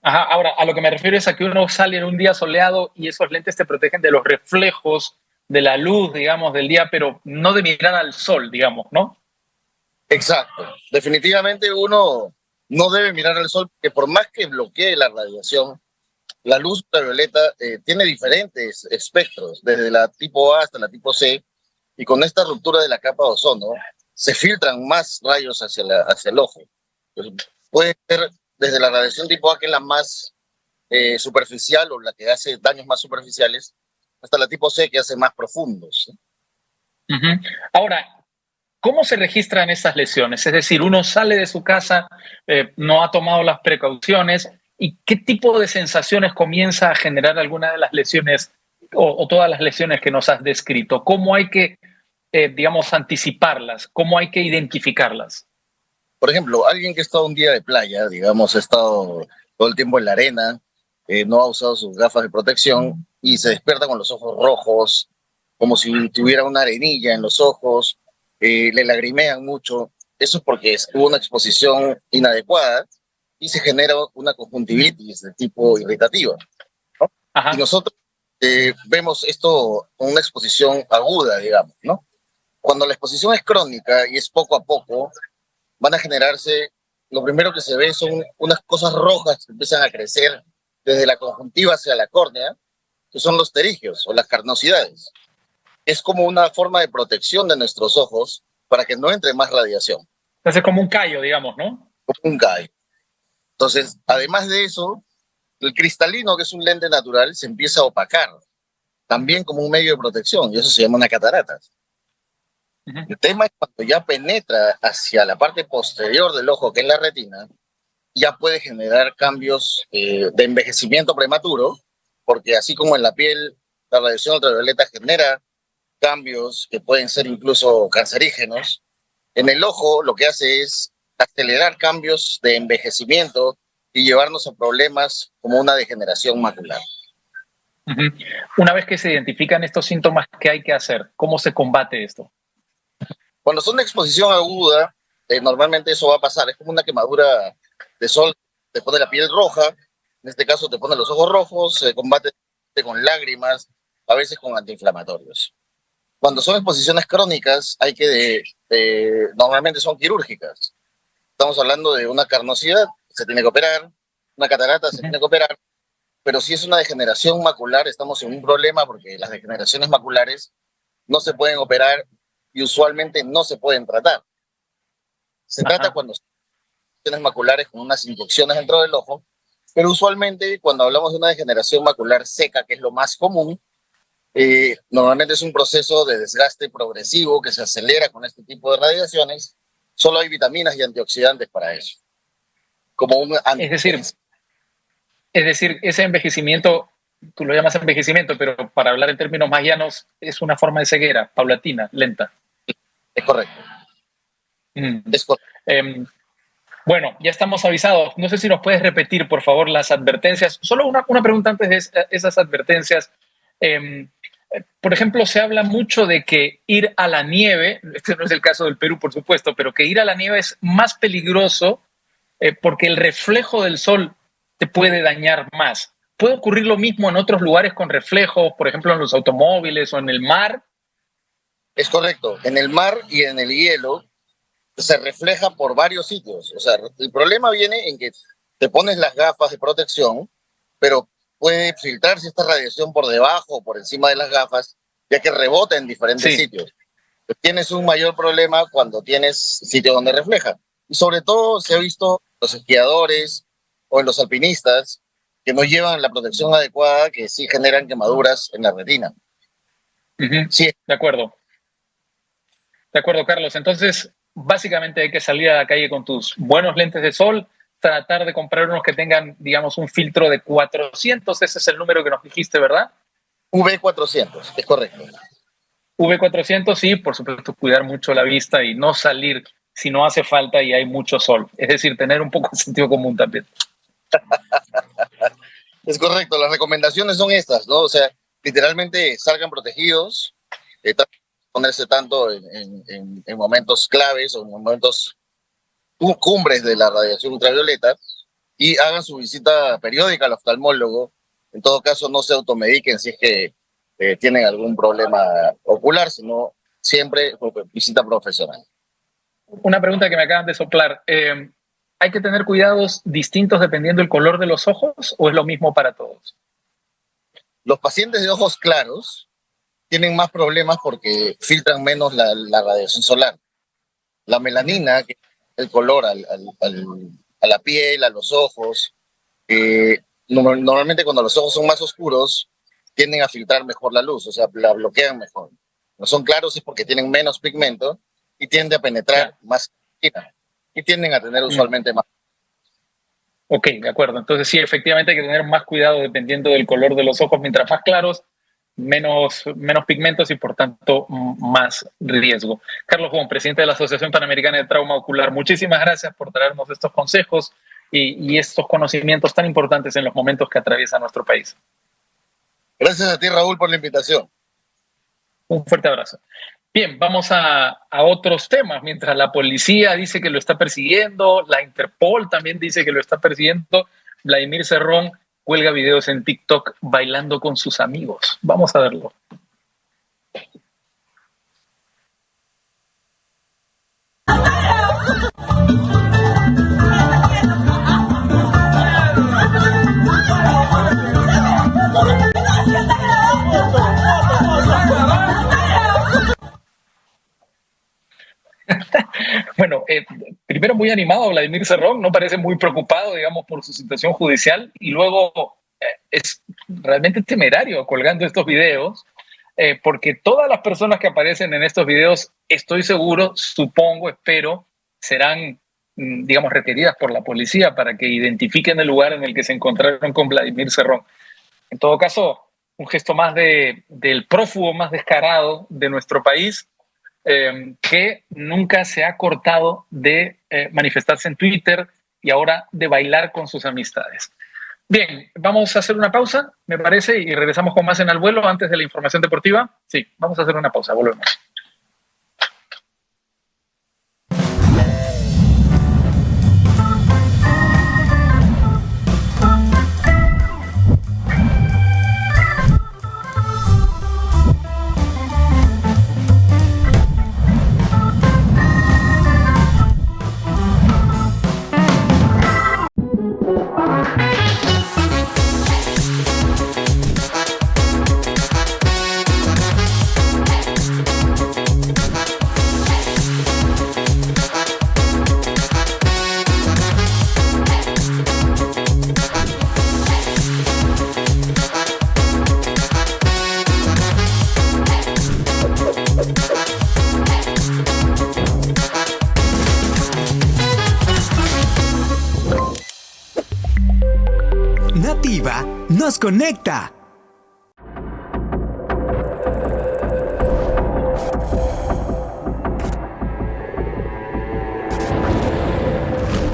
Ajá, ahora, a lo que me refiero es a que uno sale en un día soleado y esos lentes te protegen de los reflejos de la luz, digamos, del día, pero no de mirar al sol, digamos, ¿no? Exacto. Definitivamente uno no debe mirar al sol, porque por más que bloquee la radiación, la luz ultravioleta tiene diferentes espectros, desde la tipo A hasta la tipo C, y con esta ruptura de la capa de ozono se filtran más rayos hacia el ojo. Pues, puede ser desde la radiación tipo A, que es la más superficial o la que hace daños más superficiales, hasta la tipo C, que hace más profundos. Ahora, ¿cómo se registran esas lesiones? Es decir, uno sale de su casa, no ha tomado las precauciones, ¿y qué tipo de sensaciones comienza a generar alguna de las lesiones o todas las lesiones que nos has descrito? ¿Cómo hay que, anticiparlas? ¿Cómo hay que identificarlas? Por ejemplo, alguien que ha estado un día de playa, digamos, ha estado todo el tiempo en la arena, no ha usado sus gafas de protección y se despierta con los ojos rojos, como si tuviera una arenilla en los ojos, le lagrimean mucho. Eso es porque hubo una exposición inadecuada y se genera una conjuntivitis de tipo irritativa, ¿no? Y nosotros vemos esto con una exposición aguda, digamos, ¿no? Cuando la exposición es crónica y es poco a poco, van a generarse, lo primero que se ve son unas cosas rojas que empiezan a crecer desde la conjuntiva hacia la córnea, que son los pterigios o las carnosidades. Es como una forma de protección de nuestros ojos para que no entre más radiación. Entonces, como un callo, digamos, ¿no? Como un callo. Entonces, además de eso, el cristalino, que es un lente natural, se empieza a opacar, también como un medio de protección, y eso se llama una catarata. El tema es cuando ya penetra hacia la parte posterior del ojo, que es la retina, ya puede generar cambios de envejecimiento prematuro, porque así como en la piel, la radiación ultravioleta genera cambios que pueden ser incluso cancerígenos, en el ojo lo que hace es acelerar cambios de envejecimiento y llevarnos a problemas como una degeneración macular. Ujú. Una vez que se identifican estos síntomas, ¿qué hay que hacer? ¿Cómo se combate esto? Cuando son de exposición aguda, normalmente eso va a pasar. Es como una quemadura de sol, te pone la piel roja, en este caso te pone los ojos rojos, se combate con lágrimas, a veces con antiinflamatorios. Cuando son exposiciones crónicas, normalmente son quirúrgicas. Estamos hablando de una carnosidad, se tiene que operar, una catarata se tiene que operar, pero si es una degeneración macular, estamos en un problema porque las degeneraciones maculares no se pueden operar y usualmente no se pueden tratar. Se trata cuando son degeneraciones maculares con unas infecciones dentro del ojo, pero usualmente cuando hablamos de una degeneración macular seca, que es lo más común, normalmente es un proceso de desgaste progresivo que se acelera con este tipo de radiaciones. Solo hay vitaminas y antioxidantes para eso. Es decir, ese envejecimiento, tú lo llamas envejecimiento, pero para hablar en términos más llanos, es una forma de ceguera, paulatina, lenta. Es correcto. Es correcto. Bueno, ya estamos avisados. No sé si nos puedes repetir, por favor, las advertencias. Solo una pregunta antes de esas advertencias. Por ejemplo, se habla mucho de que ir a la nieve, este no es el caso del Perú, por supuesto, pero que ir a la nieve es más peligroso porque el reflejo del sol te puede dañar más. ¿Puede ocurrir lo mismo en otros lugares con reflejos, por ejemplo, en los automóviles o en el mar? Es correcto. En el mar y en el hielo se refleja por varios sitios. O sea, el problema viene en que te pones las gafas de protección, pero puede filtrarse esta radiación por debajo o por encima de las gafas, ya que rebota en diferentes sitios. Tienes un mayor problema cuando tienes sitios donde refleja. Y sobre todo se ha visto en los esquiadores o en los alpinistas que no llevan la protección adecuada, que sí generan quemaduras en la retina. Sí. De acuerdo. De acuerdo, Carlos. Entonces, básicamente hay que salir a la calle con tus buenos lentes de sol, tratar de comprar unos que tengan, digamos, un filtro de 400, ese es el número que nos dijiste, ¿verdad? V400, es correcto. V400, sí, por supuesto, cuidar mucho la vista y no salir si no hace falta y hay mucho sol. Es decir, tener un poco de sentido común también. Es correcto, las recomendaciones son estas, ¿no? O sea, literalmente salgan protegidos, ponerse tanto en momentos claves o en momentos cumbres de la radiación ultravioleta y hagan su visita periódica al oftalmólogo. En todo caso, no se automediquen si es que tienen algún problema ocular, sino siempre visita profesional. Una pregunta que me acaban de soplar. ¿Hay que tener cuidados distintos dependiendo del color de los ojos o es lo mismo para todos? Los pacientes de ojos claros tienen más problemas porque filtran menos la radiación solar. La melanina, que es el color a la piel, a los ojos, normalmente cuando los ojos son más oscuros, tienden a filtrar mejor la luz, o sea, la bloquean mejor. No son claros es porque tienen menos pigmento y tiende a penetrar más y tienden a tener usualmente más. Ok, de acuerdo. Entonces sí, efectivamente hay que tener más cuidado dependiendo del color de los ojos. Mientras más claros, menos pigmentos y por tanto más riesgo. Carlos Wong, presidente de la Asociación Panamericana de Trauma Ocular, muchísimas gracias por traernos estos consejos y estos conocimientos tan importantes en los momentos que atraviesa nuestro país. Gracias a ti, Raúl, por la invitación. Un fuerte abrazo. Bien, vamos a otros temas. Mientras la policía dice que lo está persiguiendo, la Interpol también dice que lo está persiguiendo, Vladimir Cerrón cuelga videos en TikTok bailando con sus amigos. Vamos a verlo. Bueno, primero muy animado Vladimir Cerrón, no parece muy preocupado, digamos, por su situación judicial y luego es realmente temerario colgando estos videos porque todas las personas que aparecen en estos videos, estoy seguro, supongo, espero, serán, digamos, requeridas por la policía para que identifiquen el lugar en el que se encontraron con Vladimir Cerrón. En todo caso, un gesto más del prófugo más descarado de nuestro país, que nunca se ha cortado de manifestarse en Twitter y ahora de bailar con sus amistades. Bien, vamos a hacer una pausa, me parece, y regresamos con más en Al Vuelo antes de la información deportiva. Sí, vamos a hacer una pausa, volvemos. Nativa nos conecta.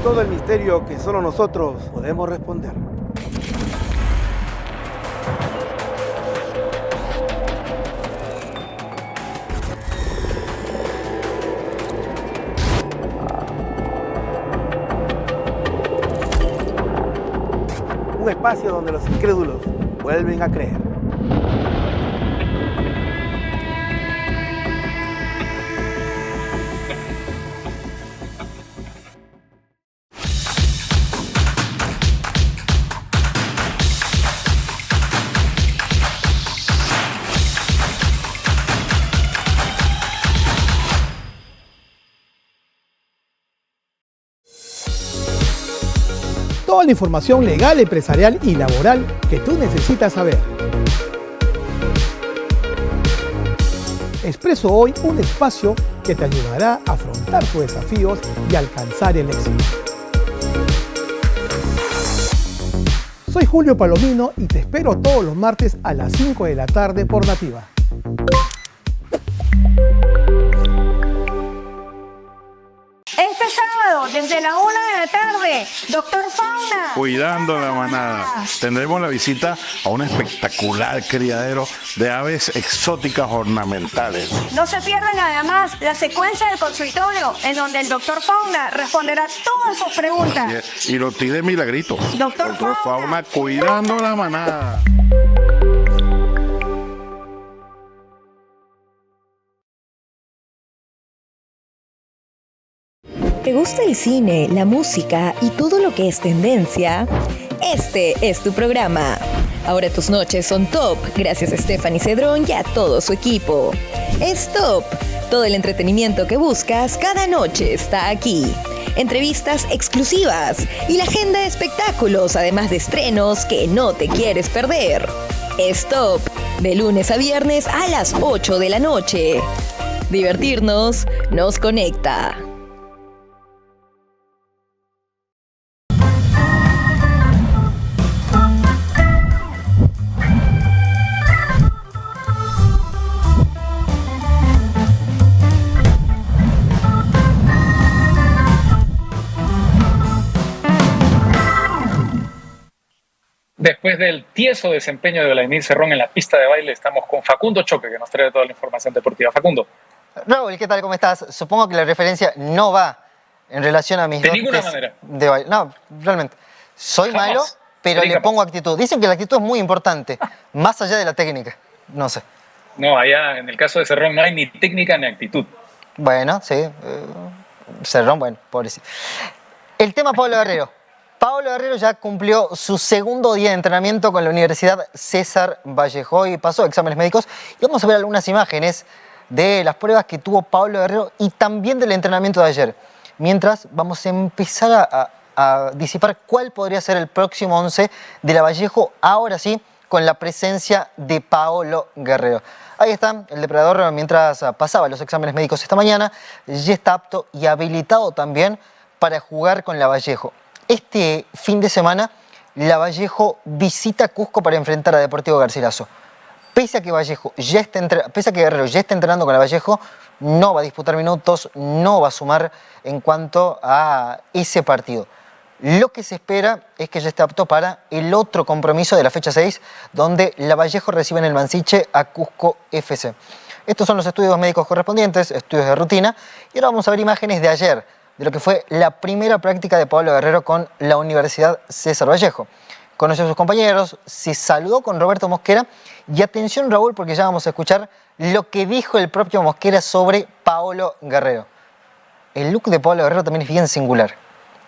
Todo el misterio que solo nosotros podemos responder. Un espacio donde los incrédulos vuelven a creer. Toda la información legal, empresarial y laboral que tú necesitas saber. Expreso hoy un espacio que te ayudará a afrontar tus desafíos y alcanzar el éxito. Soy Julio Palomino y te espero todos los martes a las 5 de la tarde por Nativa. Este sábado, desde la 1 de la tarde, Doctor Fauna. Cuidando la manada. Tendremos la visita a un espectacular criadero de aves exóticas ornamentales. No se pierdan además la secuencia del consultorio, en donde el Doctor Fauna responderá todas sus preguntas. Y lo tire milagrito. Doctor Fauna, cuidando la manada. ¿Te gusta el cine, la música y todo lo que es tendencia? Este es tu programa. Ahora tus noches son top gracias a Stephanie Cedrón y a todo su equipo. Es top. Todo el entretenimiento que buscas cada noche está aquí. Entrevistas exclusivas y la agenda de espectáculos, además de estrenos que no te quieres perder. Es top. De lunes a viernes a las 8 de la noche. Divertirnos nos conecta. Después del tieso desempeño de Vladimir Cerrón en la pista de baile, estamos con Facundo Choque, que nos trae toda la información deportiva. Facundo. Raúl, ¿qué tal? ¿Cómo estás? Supongo que la referencia no va en relación a mis De ninguna manera. de baile. No, realmente. Soy Jamás. malo, pero Sería le pongo actitud. Dicen que la actitud es muy importante, más allá de la técnica. No sé. No, allá en el caso de Cerrón no hay ni técnica ni actitud. Bueno, sí. Cerrón, bueno, pobrecito. El tema Pablo Guerrero. Pablo Guerrero ya cumplió su segundo día de entrenamiento con la Universidad César Vallejo y pasó exámenes médicos. Y vamos a ver algunas imágenes de las pruebas que tuvo Pablo Guerrero y también del entrenamiento de ayer. Mientras vamos a empezar a disipar cuál podría ser el próximo 11 de la Vallejo, ahora sí, con la presencia de Pablo Guerrero. Ahí está el depredador mientras pasaba los exámenes médicos esta mañana. Ya está apto y habilitado también para jugar con la Vallejo. Este fin de semana, la Vallejo visita Cusco para enfrentar a Deportivo Garcilaso. Pese a que Guerrero ya esté entrenando con la Vallejo, no va a disputar minutos, no va a sumar en cuanto a ese partido. Lo que se espera es que ya esté apto para el otro compromiso de la fecha 6, donde Lavallejo recibe en el Mansiche a Cusco FC. Estos son los estudios médicos correspondientes, estudios de rutina, y ahora vamos a ver imágenes de ayer, de lo que fue la primera práctica de Pablo Guerrero con la Universidad César Vallejo. Conoció a sus compañeros, se saludó con Roberto Mosquera, y atención, Raúl, porque ya vamos a escuchar lo que dijo el propio Mosquera sobre Paolo Guerrero. El look de Paolo Guerrero también es bien singular.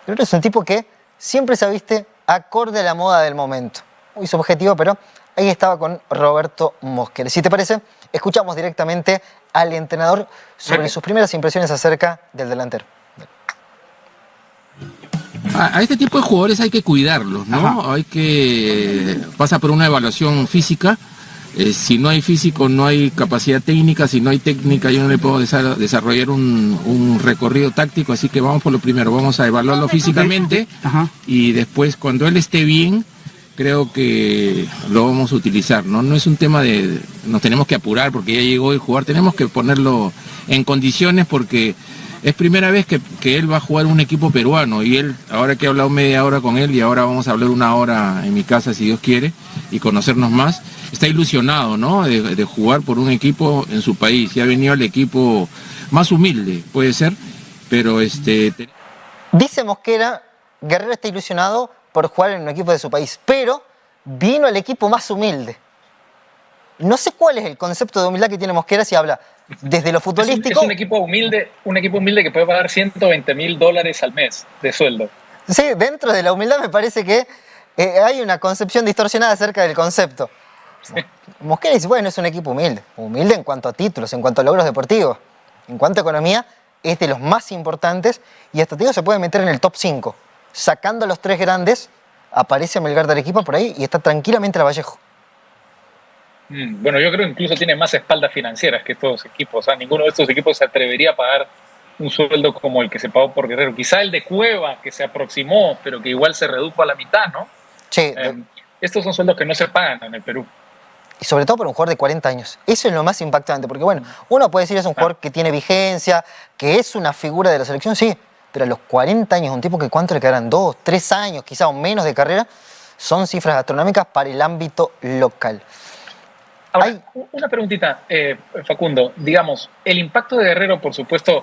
Guerrero es un tipo que siempre se viste acorde a la moda del momento. Muy subjetivo, pero ahí estaba con Roberto Mosquera. Si te parece, escuchamos directamente al entrenador sobre sus primeras impresiones acerca del delantero. A este tipo de jugadores hay que cuidarlos, ¿no? Hay que pasa por una evaluación física. Si no hay físico, no hay capacidad técnica. Si no hay técnica, yo no le puedo desarrollar un recorrido táctico. Así que vamos por lo primero, vamos a evaluarlo físicamente y después, cuando él esté bien, creo que lo vamos a utilizar, ¿no? No es un tema de nos tenemos que apurar porque ya llegó el jugador, tenemos que ponerlo en condiciones porque es primera vez que él va a jugar un equipo peruano y él, ahora que he hablado media hora con él y ahora vamos a hablar una hora en mi casa si Dios quiere y conocernos más, está ilusionado, ¿no? De jugar por un equipo en su país y ha venido al equipo más humilde, puede ser, pero Dice Mosquera, Guerrero está ilusionado por jugar en un equipo de su país, pero vino al equipo más humilde. No sé cuál es el concepto de humildad que tiene Mosquera si habla desde lo futbolístico. Es un equipo humilde que puede pagar $120,000 al mes de sueldo. Sí, dentro de la humildad me parece que hay una concepción distorsionada acerca del concepto. Sí. Mosquera dice, bueno, es un equipo humilde. Humilde en cuanto a títulos, en cuanto a logros deportivos. En cuanto a economía, es de los más importantes y hasta te digo, se puede meter en el top 5. Sacando a los 3 grandes, aparece Melgar de Arequipa por ahí y está tranquilamente Lavallejo. Bueno, yo creo que incluso tiene más espaldas financieras que estos equipos. O sea, ninguno de estos equipos se atrevería a pagar un sueldo como el que se pagó por Guerrero. Quizá el de Cueva, que se aproximó, pero que igual se redujo a la mitad, ¿no? Sí. Estos son sueldos que no se pagan en el Perú. Y sobre todo por un jugador de 40 años. Eso es lo más impactante, porque bueno, uno puede decir es un jugador que tiene vigencia, que es una figura de la selección, sí, pero a los 40 años, un tipo que cuánto le quedarán, 2, 3 años, quizá o menos de carrera, son cifras astronómicas para el ámbito local. Ahora, una preguntita, Facundo. Digamos, el impacto de Guerrero, por supuesto,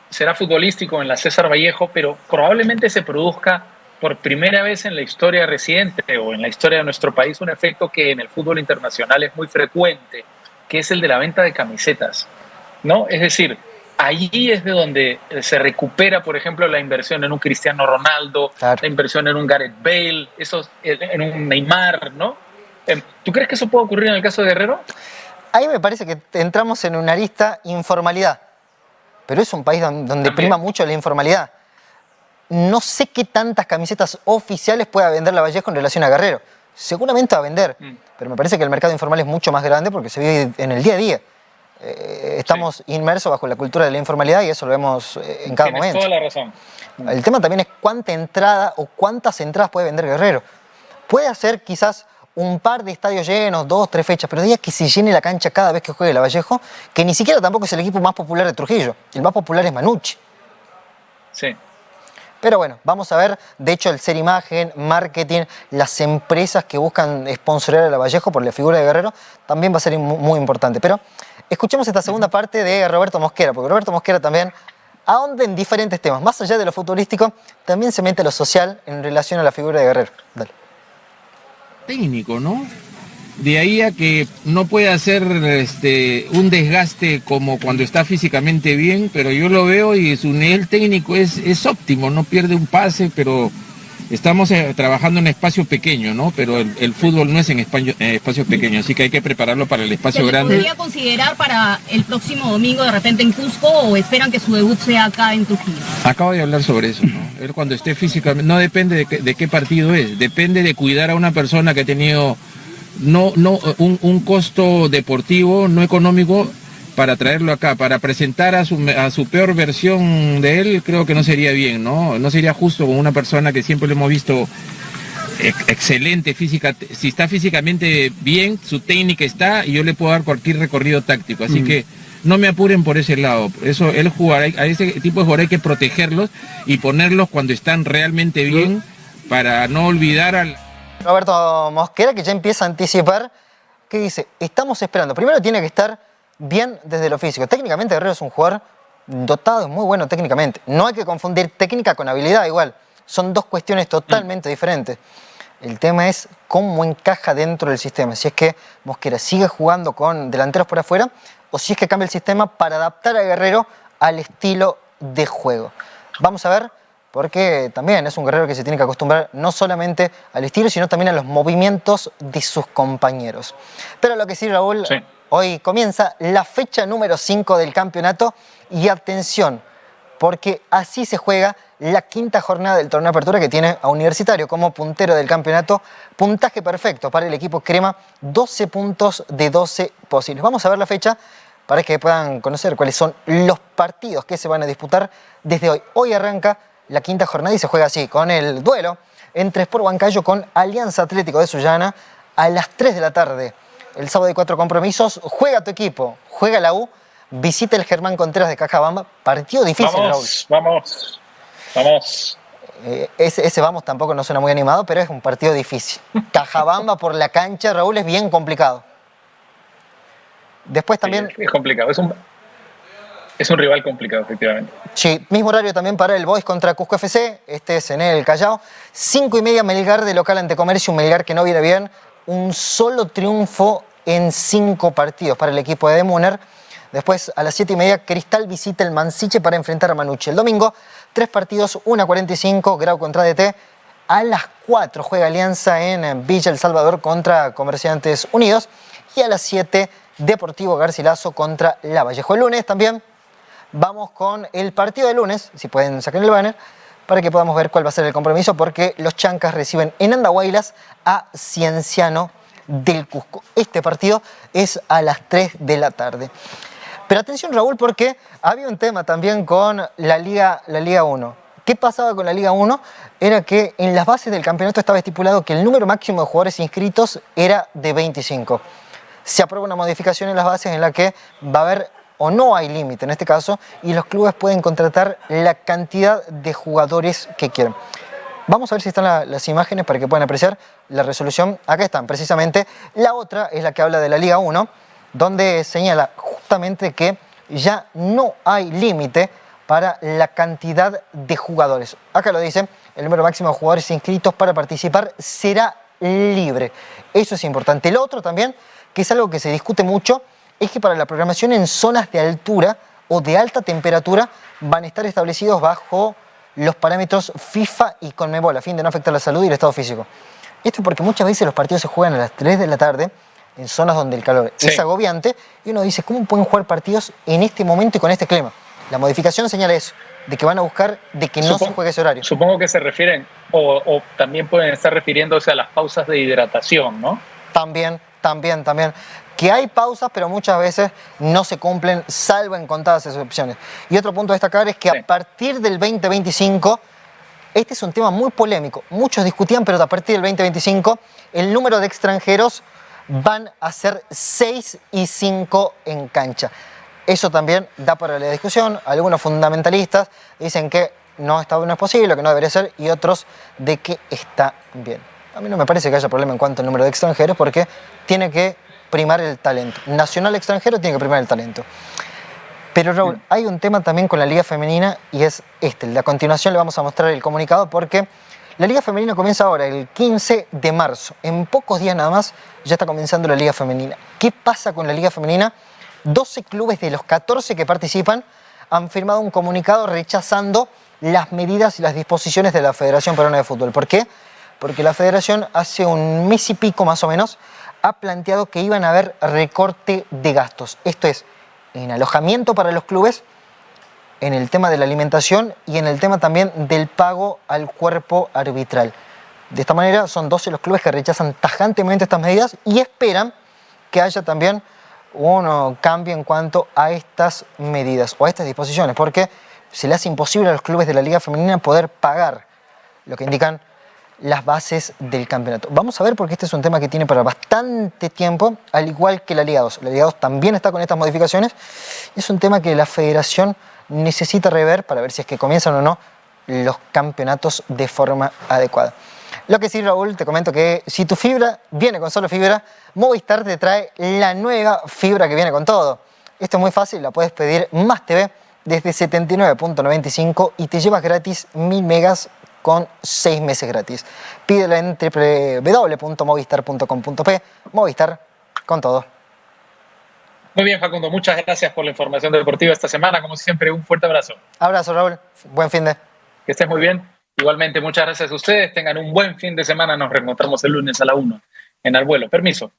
será futbolístico en la César Vallejo, pero probablemente se produzca por primera vez en la historia reciente o en la historia de nuestro país un efecto que en el fútbol internacional es muy frecuente, que es el de la venta de camisetas, ¿no? Es decir, allí es de donde se recupera, por ejemplo, la inversión en un Cristiano Ronaldo, claro, la inversión en un Gareth Bale, en un Neymar, ¿no? ¿Tú crees que eso puede ocurrir en el caso de Guerrero? Ahí me parece que entramos en una arista informalidad, pero es un país donde prima mucho la informalidad. No sé qué tantas camisetas oficiales pueda vender Lavallejo en relación a Guerrero. Seguramente va a vender, pero me parece que el mercado informal es mucho más grande porque se vive en el día a día. Estamos inmersos bajo la cultura de la informalidad y eso lo vemos en cada momento. Tienes toda la razón. El tema también es cuánta entrada o cuántas entradas puede vender Guerrero. Puede hacer quizás un par de estadios llenos, 2, 3 fechas, pero diga que se llene la cancha cada vez que juegue Lavallejo, que ni siquiera tampoco es el equipo más popular de Trujillo. El más popular es Manucci. Sí. Pero bueno, vamos a ver, de hecho el ser imagen, marketing, las empresas que buscan sponsorear a Lavallejo por la figura de Guerrero, también va a ser muy importante. Pero escuchemos esta segunda parte de Roberto Mosquera, porque Roberto Mosquera también ahonda en diferentes temas. Más allá de lo futurístico, también se mete lo social en relación a la figura de Guerrero. Dale. Técnico, ¿no? De ahí a que no puede hacer un desgaste como cuando está físicamente bien, pero yo lo veo y su nivel técnico es óptimo, no pierde un pase, pero estamos trabajando en espacio pequeño, ¿no? Pero el fútbol no es en espacio pequeño, así que hay que prepararlo para el espacio grande. ¿Se podría considerar para el próximo domingo de repente en Cusco o esperan que su debut sea acá en Trujillo? Acabo de hablar sobre eso, ¿no? Él cuando esté físicamente, no depende de qué partido es, depende de cuidar a una persona que ha tenido un costo deportivo, no económico, para traerlo acá, para presentar a su peor versión de él, creo que no sería bien, ¿no? No sería justo con una persona que siempre lo hemos visto excelente física, si está físicamente bien, su técnica está y yo le puedo dar cualquier recorrido táctico, así que no me apuren por ese lado. Eso, a ese tipo de jugadores hay que protegerlos y ponerlos cuando están realmente bien para no olvidar al... Roberto Mosquera, que ya empieza a anticipar, que dice, estamos esperando. Primero tiene que estar bien desde lo físico. Técnicamente Guerrero es un jugador dotado, es muy bueno técnicamente. No hay que confundir técnica con habilidad igual. Son dos cuestiones totalmente diferentes. El tema es cómo encaja dentro del sistema. Si es que Mosquera sigue jugando con delanteros por afuera o si es que cambia el sistema para adaptar a Guerrero al estilo de juego. Vamos a ver, porque también es un Guerrero que se tiene que acostumbrar no solamente al estilo, sino también a los movimientos de sus compañeros. Pero lo que sí, Raúl, hoy comienza la fecha número 5 del campeonato y atención, porque así se juega la quinta jornada del torneo de apertura que tiene a Universitario como puntero del campeonato. Puntaje perfecto para el equipo crema, 12 puntos de 12 posibles. Vamos a ver la fecha para que puedan conocer cuáles son los partidos que se van a disputar desde hoy. Hoy arranca la quinta jornada y se juega así, con el duelo entre Sport Huancayo con Alianza Atlético de Sullana a las 3 de la tarde. El sábado hay 4 compromisos. Juega tu equipo, juega la U, visita el Germán Contreras de Cajabamba. Partido difícil, Raúl. Vamos. Ese vamos tampoco no suena muy animado, pero es un partido difícil. Cajabamba por la cancha, Raúl, es bien complicado. Después también... Sí, es complicado, es un rival complicado, efectivamente. Sí, mismo horario también para el Boys contra Cusco FC, este es en el Callao. 5:30 Melgar de local ante Comercio, un Melgar que no viene bien. Un solo triunfo en 5 partidos para el equipo de Demuner. Después, a las 7:30, Cristal visita el Mansiche para enfrentar a Manucci. El domingo, 3 partidos, 1:45, Grau contra DT. A las 4 juega Alianza en Villa El Salvador contra Comerciantes Unidos. Y a las 7, Deportivo Garcilaso contra Lavallejo. El lunes también vamos con el partido de lunes, si pueden sacar el banner, para que podamos ver cuál va a ser el compromiso, porque los Chancas reciben en Andahuaylas a Cienciano del Cusco. Este partido es a las 3 de la tarde. Pero atención, Raúl, porque había un tema también con la Liga 1. ¿Qué pasaba con la Liga 1? Era que en las bases del campeonato estaba estipulado que el número máximo de jugadores inscritos era de 25. Se aprueba una modificación en las bases en la que va a haber, o no hay límite en este caso, y los clubes pueden contratar la cantidad de jugadores que quieran. Vamos a ver si están las imágenes para que puedan apreciar la resolución. Acá están, precisamente. La otra es la que habla de la Liga 1, donde señala justamente que ya no hay límite para la cantidad de jugadores. Acá lo dice, el número máximo de jugadores inscritos para participar será libre. Eso es importante. Lo otro también, que es algo que se discute mucho, es que para la programación en zonas de altura o de alta temperatura van a estar establecidos bajo los parámetros FIFA y Conmebol, a fin de no afectar la salud y el estado físico. Esto porque muchas veces los partidos se juegan a las 3 de la tarde, en zonas donde el calor es agobiante, y uno dice, ¿cómo pueden jugar partidos en este momento y con este clima? La modificación señala eso, de que van a buscar de que no se juegue ese horario. Supongo que se refieren, o también pueden estar refiriéndose a las pausas de hidratación, ¿no? También. Que hay pausas, pero muchas veces no se cumplen, salvo en contadas excepciones. Y otro punto a destacar es que a partir del 2025, este es un tema muy polémico, muchos discutían, pero a partir del 2025, el número de extranjeros van a ser 6 y 5 en cancha. Eso también da para la discusión. Algunos fundamentalistas dicen que no es posible, que no debería ser, y otros de que está bien. A mí no me parece que haya problema en cuanto al número de extranjeros, porque tiene que primar el talento. Nacional extranjero tiene que primar el talento. Pero Raúl, hay un tema también con la Liga Femenina, y es este. A continuación le vamos a mostrar el comunicado, porque la Liga Femenina comienza ahora, el 15 de marzo. En pocos días nada más ya está comenzando la Liga Femenina. ¿Qué pasa con la Liga Femenina? 12 clubes de los 14 que participan han firmado un comunicado rechazando las medidas y las disposiciones de la Federación Peruana de Fútbol. ¿Por qué? Porque la Federación hace un mes y pico más o menos ha planteado que iban a haber recorte de gastos. Esto es, en alojamiento para los clubes, en el tema de la alimentación y en el tema también del pago al cuerpo arbitral. De esta manera son 12 los clubes que rechazan tajantemente estas medidas y esperan que haya también un cambio en cuanto a estas medidas o a estas disposiciones, porque se le hace imposible a los clubes de la Liga Femenina poder pagar lo que indican las bases del campeonato. Vamos a ver, porque este es un tema que tiene para bastante tiempo, al igual que la Liga 2. La Liga 2 también está con estas modificaciones. Es un tema que la federación necesita rever para ver si es que comienzan o no los campeonatos de forma adecuada. Lo que sí, Raúl, te comento que si tu fibra viene con solo fibra, Movistar te trae la nueva fibra que viene con todo. Esto es muy fácil, la puedes pedir Más TV desde 79.95 y te llevas gratis 1000 megas con 6 meses gratis. Pídela en www.movistar.com.p. Movistar con todo. Muy bien, Facundo, muchas gracias por la información deportiva esta semana. Como siempre, un fuerte abrazo. Abrazo, Raúl. Buen fin de. Que estés muy bien. Igualmente, muchas gracias a ustedes. Tengan un buen fin de semana. Nos reencontramos el lunes a la 1 en Al Vuelo. Permiso.